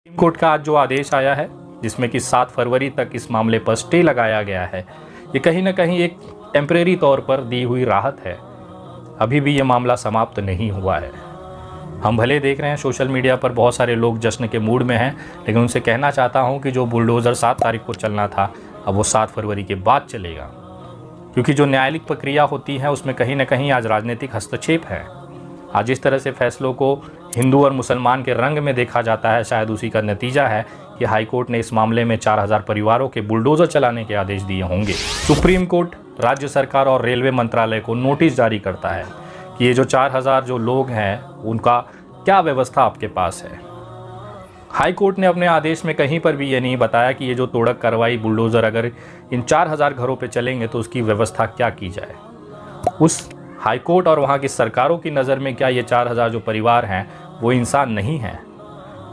Supreme court का आज जो आदेश आया है जिसमें कि 7 फरवरी तक इस मामले पर स्टे लगाया गया है, ये कहीं ना कहीं एक टेम्परेरी तौर पर दी हुई राहत है। अभी भी ये मामला समाप्त नहीं हुआ है। हम भले देख रहे हैं सोशल मीडिया पर बहुत सारे लोग जश्न के मूड में हैं, लेकिन उनसे कहना चाहता हूं कि जो बुलडोज़र 7 तारीख को चलना था अब वो 7 फरवरी के बाद चलेगा, क्योंकि जो न्यायालयिक प्रक्रिया होती है उसमें कहीं ना कहीं आज राजनीतिक हस्तक्षेप है। आज इस तरह से फैसलों को हिंदू और मुसलमान के रंग में देखा जाता है, शायद उसी का नतीजा है कि हाईकोर्ट ने इस मामले में 4000 परिवारों के बुलडोज़र चलाने के आदेश दिए होंगे। सुप्रीम कोर्ट राज्य सरकार और रेलवे मंत्रालय को नोटिस जारी करता है कि ये जो 4000 जो लोग हैं उनका क्या व्यवस्था आपके पास है। हाई कोर्ट ने अपने आदेश में कहीं पर भी ये नहीं बताया कि ये जो तोड़क कार्रवाई बुलडोज़र अगर इन 4000 घरों पे चलेंगे तो उसकी व्यवस्था क्या की जाए। उस हाई कोर्ट और वहाँ की सरकारों की नज़र में क्या ये 4000 जो परिवार हैं वो इंसान नहीं हैं?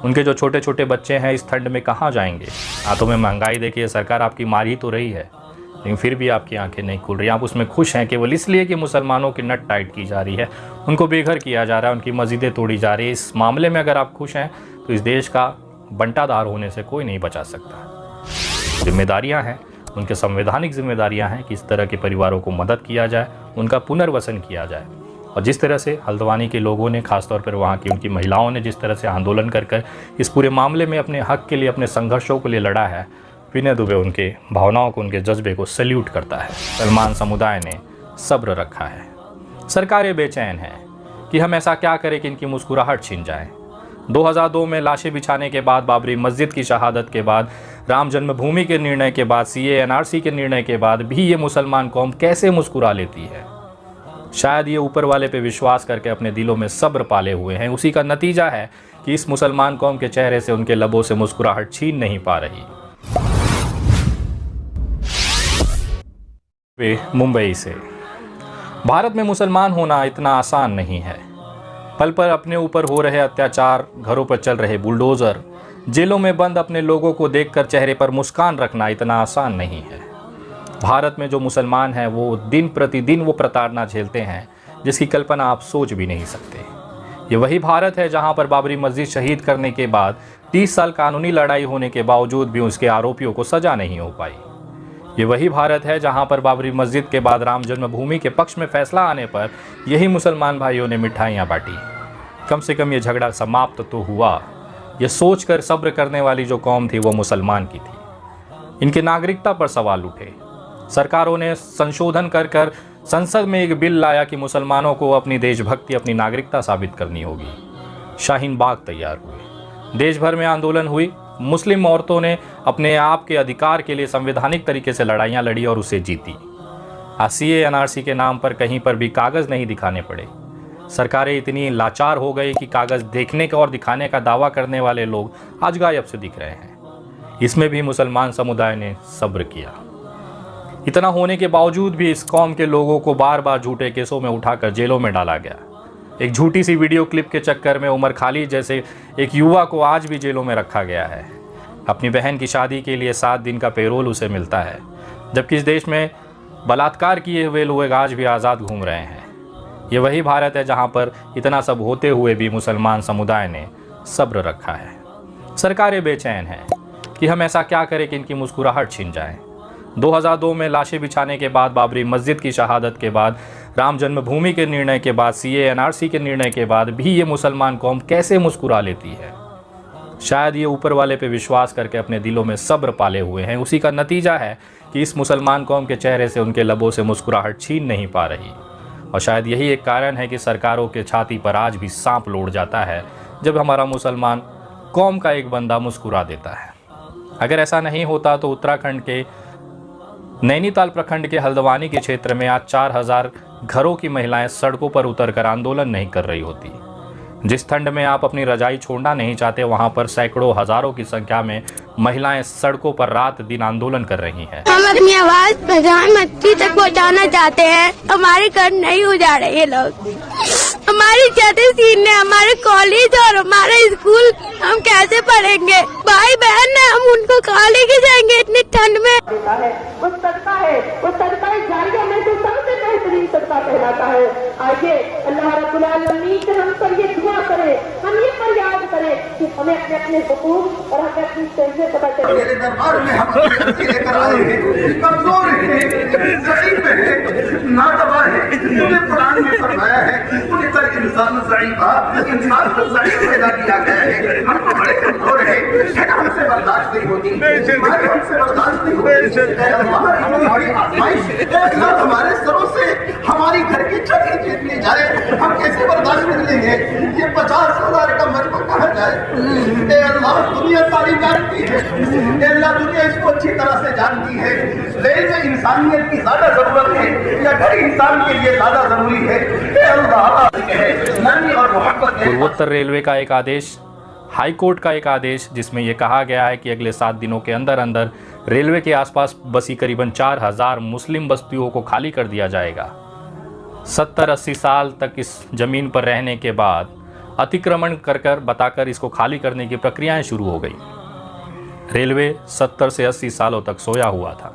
उनके जो छोटे छोटे बच्चे हैं इस ठंड में कहाँ जाएंगे? हाथों में महंगाई देखिए, सरकार आपकी मार ही तो रही है, लेकिन फिर भी आपकी आंखें नहीं खुल रही। आप उसमें खुश हैं केवल इसलिए कि मुसलमानों की नट टाइट की जा रही है, उनको बेघर किया जा रहा है, उनकी मस्जिदें तोड़ी जा रही है। इस मामले में अगर आप खुश हैं तो इस देश का बंटाधार होने से कोई नहीं बचा सकता। जिम्मेदारियाँ हैं, उनके संवैधानिक जिम्मेदारियां हैं कि इस तरह के परिवारों को मदद किया जाए, उनका पुनर्वसन किया जाए। और जिस तरह से हल्द्वानी के लोगों ने, खासतौर पर वहाँ की उनकी महिलाओं ने जिस तरह से आंदोलन कर इस पूरे मामले में अपने हक के लिए, अपने संघर्षों के लिए लड़ा है, विनय दुबे उनके भावनाओं को, उनके जज्बे को सल्यूट करता है। मुसलमान समुदाय ने सब्र रखा है। सरकारें बेचैन हैं कि हम ऐसा क्या करें कि इनकी मुस्कुराहट छिन जाए। 2002 में लाशें बिछाने के बाद, बाबरी मस्जिद की शहादत के बाद, राम जन्मभूमि के निर्णय के बाद, CAA NRC के निर्णय के बाद भी ये मुसलमान कौम कैसे मुस्कुरा लेती है। शायद ये ऊपर वाले पे विश्वास करके अपने दिलों में सब्र पाले हुए हैं। उसी का नतीजा है कि इस मुसलमान कौम के चेहरे से, उनके लबों से मुस्कुराहट छीन नहीं पा रही। वे मुंबई से। भारत में मुसलमान होना इतना आसान नहीं है। पल पर अपने ऊपर हो रहे अत्याचार, घरों पर चल रहे बुलडोज़र, जेलों में बंद अपने लोगों को देखकर चेहरे पर मुस्कान रखना इतना आसान नहीं है। भारत में जो मुसलमान हैं वो दिन प्रतिदिन वो प्रताड़ना झेलते हैं जिसकी कल्पना आप सोच भी नहीं सकते। ये वही भारत है जहां पर बाबरी मस्जिद शहीद करने के बाद 30 साल कानूनी लड़ाई होने के बावजूद भी उसके आरोपियों को सजा नहीं हो पाई। ये वही भारत है जहां पर बाबरी मस्जिद के बाद राम जन्मभूमि के पक्ष में फैसला आने पर यही मुसलमान भाइयों ने मिठाइयाँ बांटी। कम से कम ये झगड़ा समाप्त तो हुआ। ये सोचकर सब्र करने वाली जो कौम थी वो मुसलमान की थी। इनके नागरिकता पर सवाल उठे। सरकारों ने संशोधन कर संसद में एक बिल लाया कि मुसलमानों को अपनी देशभक्ति, अपनी नागरिकता साबित करनी होगी। शाहीन बाग तैयार हुए, देश भर में आंदोलन हुई। मुस्लिम औरतों ने अपने आप के अधिकार के लिए संवैधानिक तरीके से लड़ाइयाँ लड़ी और उसे जीती। CAA NRC के नाम पर कहीं पर भी कागज़ नहीं दिखाने पड़े। सरकारें इतनी लाचार हो गई कि कागज़ देखने का और दिखाने का दावा करने वाले लोग आज गायब से दिख रहे हैं। इसमें भी मुसलमान समुदाय ने सब्र किया। इतना होने के बावजूद भी इस कौम के लोगों को बार बार झूठे केसों में उठाकर जेलों में डाला गया। एक झूठी सी वीडियो क्लिप के चक्कर में उमर खालिद जैसे एक युवा को आज भी जेलों में रखा गया है। अपनी बहन की शादी के लिए 7 दिन का पेरोल उसे मिलता है, जबकि इस देश में बलात्कार किए हुए लोग आज भी आज़ाद घूम रहे हैं। ये वही भारत है जहाँ पर इतना सब होते हुए भी मुसलमान समुदाय ने सब्र रखा है। सरकारें बेचैन हैं कि हम ऐसा क्या करें कि इनकी मुस्कुराहट छिन जाए। 2002 में लाशें बिछाने के बाद, बाबरी मस्जिद की शहादत के बाद, राम जन्मभूमि के निर्णय के बाद, CAA NRC के निर्णय के बाद भी ये मुसलमान कौम कैसे मुस्कुरा लेती है। शायद ये ऊपर वाले पे विश्वास करके अपने दिलों में सब्र पाले हुए हैं। उसी का नतीजा है कि इस मुसलमान कौम के चेहरे से, उनके लबों से मुस्कुराहट छीन नहीं पा रही। और शायद यही एक कारण है कि सरकारों के छाती पर आज भी सांप लौट जाता है जब हमारा मुसलमान कौम का एक बंदा मुस्कुरा देता है। अगर ऐसा नहीं होता तो उत्तराखंड के नैनीताल प्रखंड के हल्द्वानी के क्षेत्र में आज 4000 घरों की महिलाएं सड़कों पर उतरकर आंदोलन नहीं कर रही होती। जिस ठंड में आप अपनी रजाई छोड़ना नहीं चाहते, वहां पर सैकड़ों हजारों की संख्या में महिलाएं सड़कों पर रात दिन आंदोलन कर रही हैं। हम अपनी आवाज प्रधानमंत्री तक पहुंचाना चाहते हैं। हमारे घर नहीं उजाड़े ये लोग। हमारी छतें छीनने, हमारे कॉलेज और हमारा स्कूल हम कैसे पढ़ेंगे? भाई बहन है, हम उनको कहाँ लेके जाएंगे इतनी ठंड में? वो सदका है, वो सदका जारिया में से सबसे बेहतरीन सदका कहलाता है। आइए अल्लाह रब्बुल आलमीन से हम सब ये दुआ करें, हम ये फरियाद करें कि हमें अपने अपने हुकूक और हमें अपनी तहजीब पता चले। मेरे दरबार में हम अर्जी लेकर आए हैं, कमजोर हैं, ज़ईफ़ हैं, नादवा हैं। उन्हें कुरान में फरमाया है, उन्हें तर इंसान ज़ईफ़ा, इंसान को ज़ईफ़ पैदा किया गया है। हम तो बड़े कमजोर हैं, हमसे बर्दाश्त नहीं होती, हमसे बर्दाश्त नहीं होती। हमारी आज़माइश हमारे सरों से हमारी घर की छत ही छीन ली जाए, हम कैसे बर्दाश्त कर लेंगे? ये 50,000 का मजबूर कहा जाए। ए अल्लाह, दुनिया सारी जानती है, ए अल्लाह, दुनिया इसको अच्छी तरह से जानती है। रेलवे इंसानियत की ज्यादा जरूरत है या घर इंसान के लिए ज्यादा जरूरी है? ए अल्लाह, नरमी और मोहब्बत है। पूर्वोत्तर रेलवे का एक आदेश, हाई कोर्ट का एक आदेश, जिसमें यह कहा गया है कि अगले 7 दिनों के अंदर अंदर रेलवे के आसपास बसी करीबन 4,000 मुस्लिम बस्तियों को खाली कर दिया जाएगा। 70-80 साल तक इस जमीन पर रहने के बाद अतिक्रमण कर बताकर इसको खाली करने की प्रक्रियाएं शुरू हो गई। रेलवे 70 से 80 सालों तक सोया हुआ था।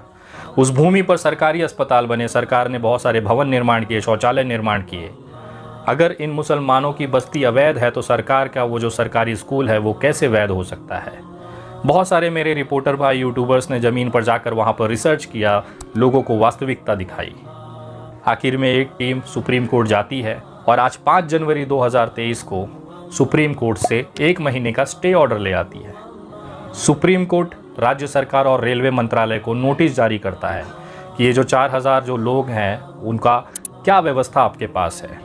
उस भूमि पर सरकारी अस्पताल बने, सरकार ने बहुत सारे भवन निर्माण किए, शौचालय निर्माण किए। अगर इन मुसलमानों की बस्ती अवैध है तो सरकार का वो जो सरकारी स्कूल है वो कैसे वैध हो सकता है? बहुत सारे मेरे रिपोर्टर भाई यूट्यूबर्स ने ज़मीन पर जाकर वहाँ पर रिसर्च किया, लोगों को वास्तविकता दिखाई। आखिर में एक टीम सुप्रीम कोर्ट जाती है और आज 5 जनवरी 2023 को सुप्रीम कोर्ट से 1 महीने का स्टे ऑर्डर ले आती है। सुप्रीम कोर्ट राज्य सरकार और रेलवे मंत्रालय को नोटिस जारी करता है कि ये जो 4,000 जो लोग हैं उनका क्या व्यवस्था आपके पास है।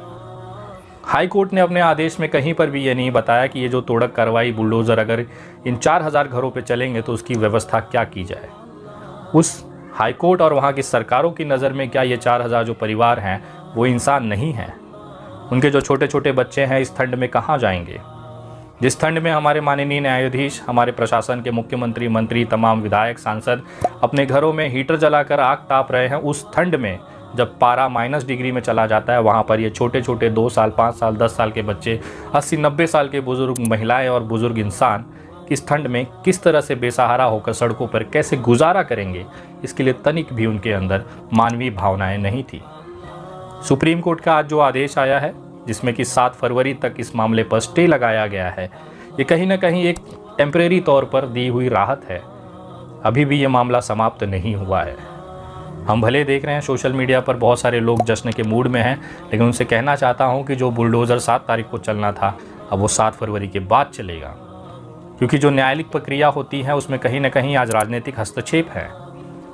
हाई कोर्ट ने अपने आदेश में कहीं पर भी ये नहीं बताया कि ये जो तोड़क कार्रवाई बुलडोज़र अगर इन 4,000 घरों पे चलेंगे तो उसकी व्यवस्था क्या की जाए। उस हाई कोर्ट और वहाँ की सरकारों की नज़र में क्या ये 4,000 जो परिवार हैं वो इंसान नहीं हैं? उनके जो छोटे छोटे बच्चे हैं इस ठंड में कहाँ जाएंगे? जिस ठंड में हमारे माननीय न्यायाधीश, हमारे प्रशासन के मुख्यमंत्री, मंत्री, तमाम विधायक, सांसद अपने घरों में हीटर जलाकर आग ताप रहे हैं, उस ठंड में जब पारा -डिग्री में चला जाता है, वहाँ पर ये छोटे छोटे 2 साल, 5 साल, 10 साल के बच्चे, 80-90 साल के बुजुर्ग महिलाएं और बुजुर्ग इंसान इस ठंड में किस तरह से बेसहारा होकर सड़कों पर कैसे गुजारा करेंगे, इसके लिए तनिक भी उनके अंदर मानवीय भावनाएं नहीं थी। सुप्रीम कोर्ट का आज जो आदेश आया है जिसमें कि 7 फरवरी तक इस मामले पर स्टे लगाया गया है, ये कहीं ना कहीं एक टेम्परेरी तौर पर दी हुई राहत है। अभी भी ये मामला समाप्त नहीं हुआ है। हम भले देख रहे हैं सोशल मीडिया पर बहुत सारे लोग जश्न के मूड में हैं, लेकिन उनसे कहना चाहता हूं कि जो बुलडोज़र 7 तारीख को चलना था अब वो 7 फरवरी के बाद चलेगा, क्योंकि जो न्यायालयिक प्रक्रिया होती है उसमें कहीं ना कहीं आज राजनीतिक हस्तक्षेप है।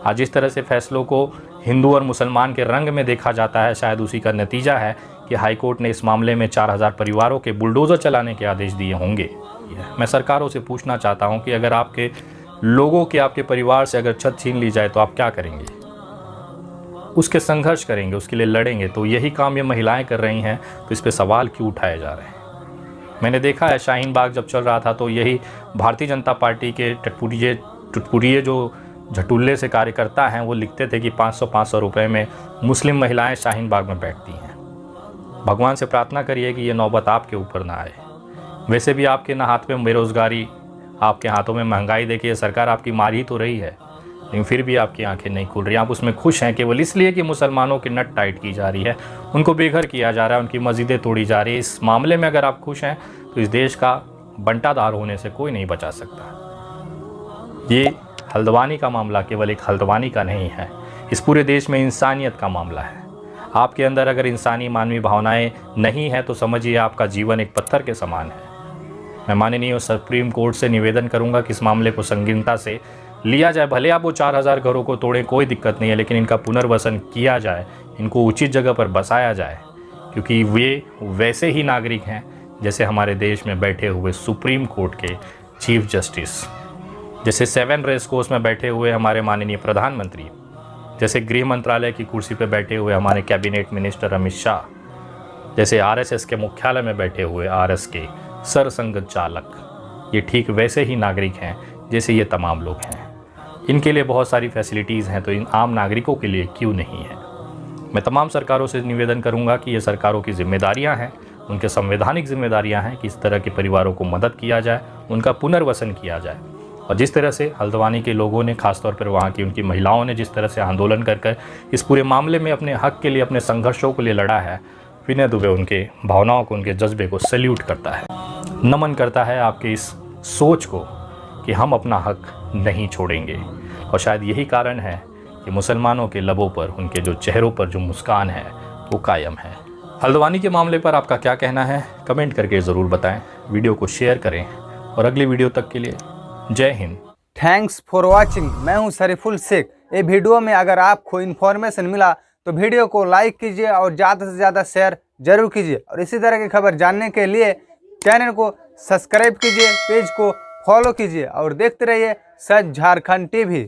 आज इस तरह से फैसलों को हिंदू और मुसलमान के रंग में देखा जाता है, शायद उसी का नतीजा है कि हाई कोर्ट ने इस मामले में 4,000 परिवारों के बुलडोज़र चलाने के आदेश दिए होंगे। मैं सरकारों से पूछना चाहता हूं कि अगर आपके लोगों के, आपके परिवार से अगर छत छीन ली जाए तो आप क्या करेंगे? उसके संघर्ष करेंगे, उसके लिए लड़ेंगे। तो यही काम ये महिलाएं कर रही हैं, तो इस पर सवाल क्यों उठाए जा रहे हैं? मैंने देखा है शाहीन बाग जब चल रहा था तो यही भारतीय जनता पार्टी के टुटपुरिये जो झटुल्ले से कार्यकर्ता हैं वो लिखते थे कि 500-500 रुपये में मुस्लिम महिलाएं शाहीन बाग में बैठती हैं। भगवान से प्रार्थना करिए कि ये नौबत आपके ऊपर ना आए। वैसे भी आपके ना हाथ में बेरोज़गारी, आपके हाथों में महंगाई, देखिए सरकार आपकी मार ही तो रही है, लेकिन फिर भी आपकी आंखें नहीं खुल रही। आप उसमें खुश हैं केवल इसलिए कि मुसलमानों की नट टाइट की जा रही है, उनको बेघर किया जा रहा है, उनकी मस्जिदें तोड़ी जा रही है। इस मामले में अगर आप खुश हैं तो इस देश का बंटाधार होने से कोई नहीं बचा सकता। ये हल्द्वानी का मामला केवल एक हल्द्वानी का नहीं है, इस पूरे देश में इंसानियत का मामला है। आपके अंदर अगर इंसानी मानवीय भावनाएं नहीं हैं तो समझिए आपका जीवन एक पत्थर के समान है। मैं माननीय सुप्रीम कोर्ट से निवेदन करूंगा कि इस मामले को संगीनता से लिया जाए। भले आप वो 4,000 घरों को तोड़ें, कोई दिक्कत नहीं है, लेकिन इनका पुनर्वसन किया जाए, इनको उचित जगह पर बसाया जाए, क्योंकि वे वैसे ही नागरिक हैं जैसे हमारे देश में बैठे हुए सुप्रीम कोर्ट के चीफ जस्टिस, जैसे 7 रेस कोर्स में बैठे हुए हमारे माननीय प्रधानमंत्री, जैसे गृह मंत्रालय की कुर्सी पर बैठे हुए हमारे कैबिनेट मिनिस्टर अमित शाह, जैसे RSS के मुख्यालय में बैठे हुए RS के सरसंघ चालक। ये ठीक वैसे ही नागरिक हैं जैसे ये तमाम लोग हैं। इनके लिए बहुत सारी फैसिलिटीज़ हैं, तो इन आम नागरिकों के लिए क्यों नहीं है? मैं तमाम सरकारों से निवेदन करूंगा कि ये सरकारों की जिम्मेदारियां हैं, उनके संवैधानिक जिम्मेदारियां हैं कि इस तरह के परिवारों को मदद किया जाए, उनका पुनर्वसन किया जाए। और जिस तरह से हल्द्वानी के लोगों ने, खासतौर पर वहाँ की उनकी महिलाओं ने जिस तरह से आंदोलन कर इस पूरे मामले में अपने हक के लिए, अपने संघर्षों के लिए लड़ा है, विनय दुबे उनके भावनाओं को, उनके जज्बे को सैल्यूट करता है, नमन करता है आपके इस सोच को कि हम अपना हक नहीं छोड़ेंगे। और शायद यही कारण है कि मुसलमानों के लबों पर, उनके जो चेहरों पर जो मुस्कान है वो कायम है। हल्द्वानी के मामले पर आपका क्या कहना है, कमेंट करके ज़रूर बताएं। वीडियो को शेयर करें और अगली वीडियो तक के लिए जय हिंद। Thanks for watching. मैं हूं शरीफुल शेख। ये वीडियो में अगर आपको इन्फॉर्मेशन मिला तो वीडियो को लाइक कीजिए और ज़्यादा से ज़्यादा शेयर जरूर कीजिए। और इसी तरह की खबर जानने के लिए चैनल को सब्सक्राइब कीजिए, पेज को फॉलो कीजिए और देखते रहिए सच झारखंड टीवी।